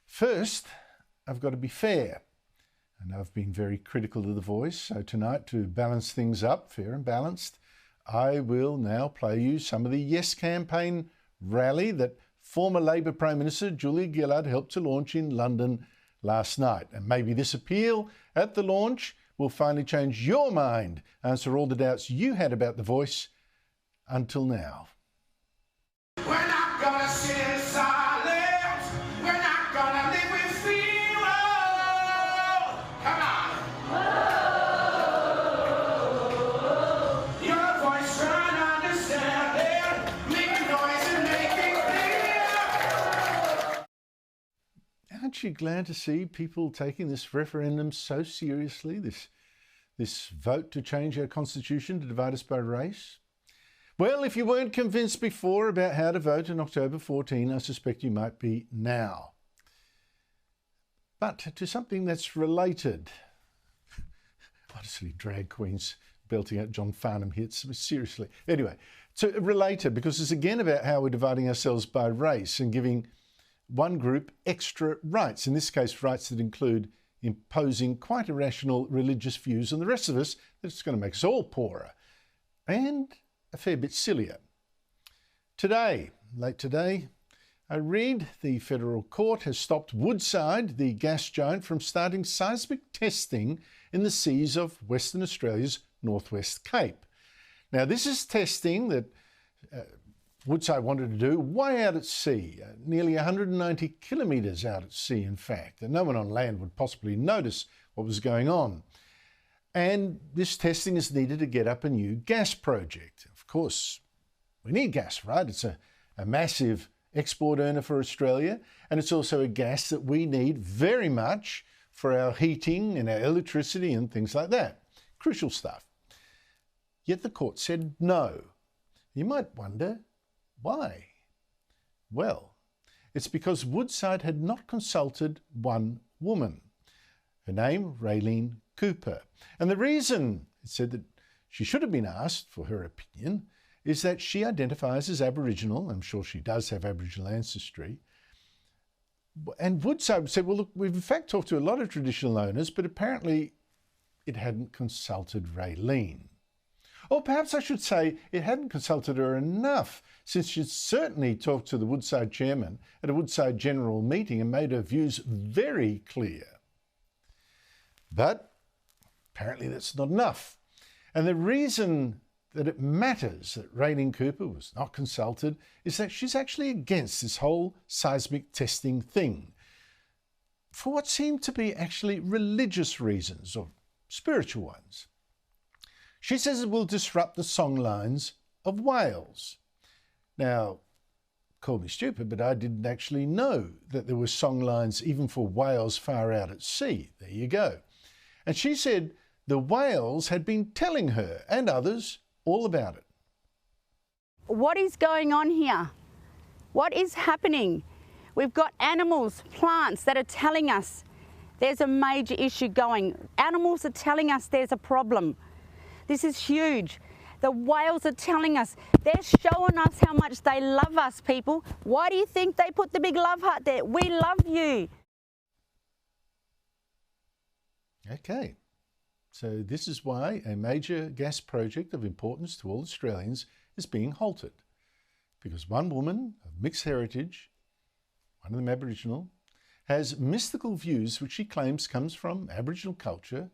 first, I've got to be fair. And I've been very critical of The Voice, so tonight, to balance things up, fair and balanced, I will now play you some of the Yes campaign rally that former Labor Prime Minister Julia Gillard helped to launch in London last night. And maybe this appeal at the launch will finally change your mind, answer all the doubts you had about The Voice until now. We're not gonna sit in silence. We're not gonna live with fear. Come on. Your voice trying to understand it. Make noise and make it clear. Aren't you glad to see people taking this referendum so seriously, this vote to change our constitution to divide us by race? Well, if you weren't convinced before about how to vote on October 14, I suspect you might be now. But to something that's related. Honestly, drag queens belting out John Farnham hits, seriously. Anyway, so related, because it's again about how we're dividing ourselves by race and giving one group extra rights, in this case rights that include imposing quite irrational religious views on the rest of us that's going to make us all poorer and a fair bit sillier. Today, late today, I read the federal court has stopped Woodside, the gas giant, from starting seismic testing in the seas of Western Australia's Northwest Cape. Now, this is testing that Woodside wanted to do way out at sea, nearly 190 kilometres out at sea, in fact, and no one on land would possibly notice what was going on. And this testing is needed to get up a new gas project. Of course, we need gas, right? It's a massive export earner for Australia, and it's also a gas that we need very much for our heating and our electricity and things like that. Crucial stuff. Yet the court said no. You might wonder, why? Well, it's because Woodside had not consulted one woman. Her name, Raelene Cooper. And the reason it said that she should have been asked for her opinion is that she identifies as Aboriginal. I'm sure she does have Aboriginal ancestry. And Woodside said, well, look, we've in fact talked to a lot of traditional owners, but apparently it hadn't consulted Raelene. Or perhaps I should say it hadn't consulted her enough, since she'd certainly talked to the Woodside chairman at a Woodside general meeting and made her views very clear. But apparently that's not enough. And the reason that it matters that Raelene Cooper was not consulted is that she's actually against this whole seismic testing thing for what seemed to be actually religious reasons or spiritual ones. She says it will disrupt the songlines of whales. Now, call me stupid, but I didn't actually know that there were songlines even for whales far out at sea. There you go. And she said the whales had been telling her and others all about it. What is going on here? What is happening? We've got animals, plants that are telling us there's a major issue going. Animals are telling us there's a problem. This is huge. The whales are telling us, they're showing us how much they love us, people. Why do you think they put the big love heart there? We love you. Okay, so this is why a major gas project of importance to all Australians is being halted. Because one woman of mixed heritage, one of them Aboriginal, has mystical views which she claims comes from Aboriginal culture,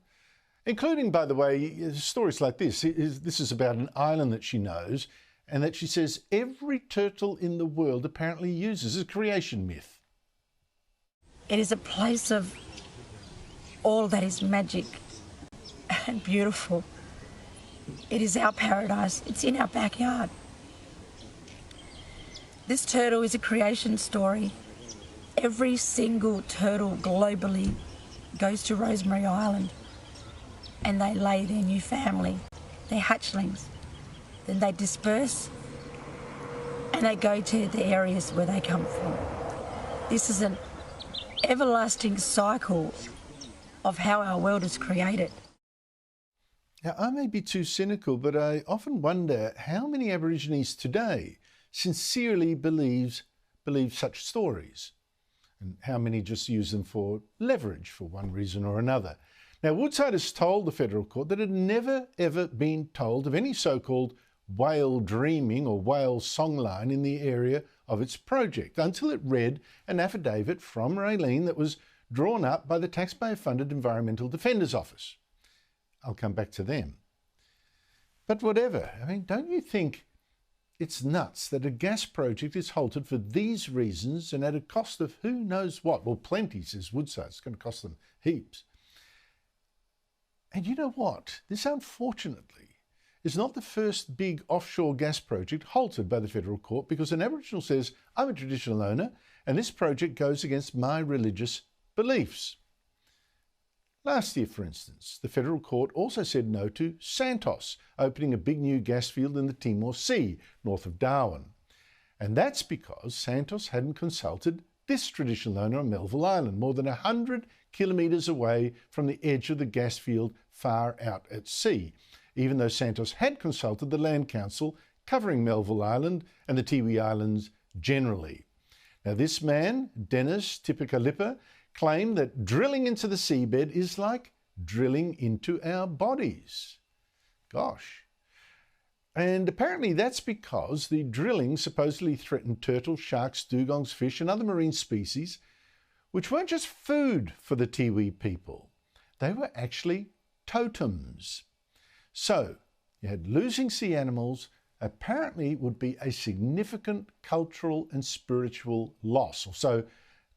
including, by the way, stories like this. This is about an island that she knows and that she says every turtle in the world apparently uses as a creation myth. It is a place of all that is magic and beautiful. It is our paradise. It's in our backyard. This turtle is a creation story. Every single turtle globally goes to Rosemary Island and they lay their new family, their hatchlings. Then they disperse and they go to the areas where they come from. This is an everlasting cycle of how our world is created. Now, I may be too cynical, but I often wonder how many Aborigines today sincerely believe such stories. and how many just use them for leverage for one reason or another. Now, Woodside has told the federal court that it had never, ever been told of any so-called whale dreaming or whale songline in the area of its project until it read an affidavit from Raelene that was drawn up by the taxpayer-funded Environmental Defenders Office. I'll come back to them. But whatever, I mean, don't you think it's nuts that a gas project is halted for these reasons and at a cost of who knows what? Well, plenty, says Woodside. It's going to cost them heaps. And you know what? This, unfortunately, is not the first big offshore gas project halted by the federal court because an Aboriginal says, I'm a traditional owner and this project goes against my religious beliefs. Last year, for instance, the federal court also said no to Santos opening a big new gas field in the Timor Sea, north of Darwin. And that's because Santos hadn't consulted this traditional owner on Melville Island, more than 100 kilometres away from the edge of the gas field far out at sea, even though Santos had consulted the Land Council covering Melville Island and the Tiwi Islands generally. Now, this man, Dennis Tipikalipa, claimed that drilling into the seabed is like drilling into our bodies. Gosh. And apparently that's because the drilling supposedly threatened turtles, sharks, dugongs, fish and other marine species, which weren't just food for the Tiwi people. They were actually totems. So you had losing sea animals apparently would be a significant cultural and spiritual loss. Or so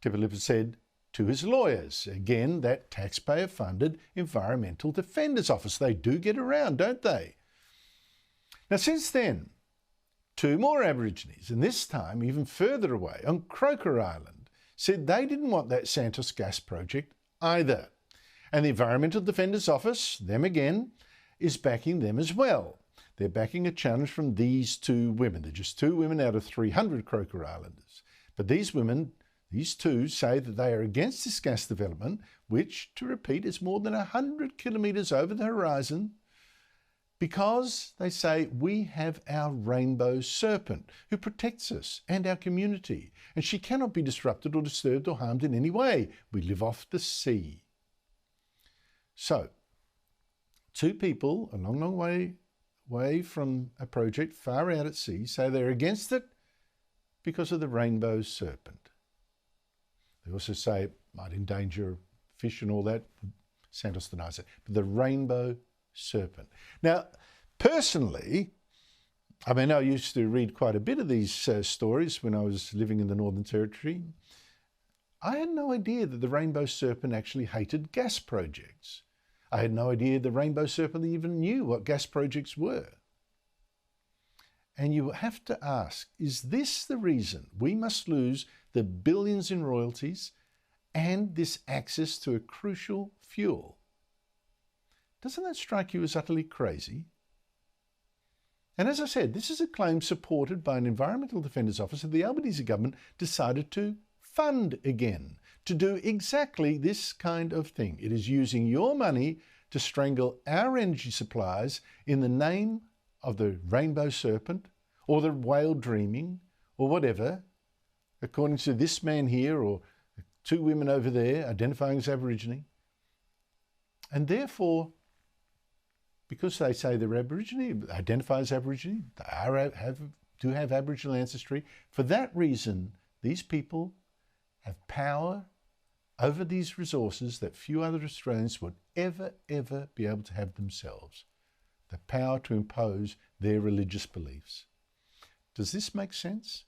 Tipikalipa said to his lawyers. Again, that taxpayer-funded Environmental Defenders Office. They do get around, don't they? Now, since then, 2 more Aborigines, and this time even further away on Croker Island, said they didn't want that Santos gas project either. And the Environmental Defenders Office, them again, is backing them as well. They're backing a challenge from these 2 women. They're just 2 women out of 300 Croker Islanders. But these women, these 2, say that they are against this gas development, which, to repeat, is more than 100 kilometres over the horizon, because they say we have our rainbow serpent who protects us and our community, and she cannot be disrupted or disturbed or harmed in any way. We live off the sea. So, 2 people a long, long way from a project far out at sea say they're against it because of the rainbow serpent. They also say it might endanger fish and all that. Santos denies it. But the rainbow serpent. Now, personally, I mean, I used to read quite a bit of these stories when I was living in the Northern Territory. I had no idea that the rainbow serpent actually hated gas projects. I had no idea the rainbow serpent even knew what gas projects were. And you have to ask, is this the reason we must lose the billions in royalties and this access to a crucial fuel? Doesn't that strike you as utterly crazy? And as I said, this is a claim supported by an Environmental Defenders Office that the Albanese government decided to fund again, to do exactly this kind of thing. It is using your money to strangle our energy supplies in the name of the rainbow serpent or the whale dreaming or whatever, according to this man here or 2 women over there identifying as Aborigine. And therefore, because they say they're Aborigine, identify as Aborigine, they do have Aboriginal ancestry, for that reason, these people have power over these resources that few other Australians would ever be able to have themselves. The power to impose their religious beliefs. Does this make sense?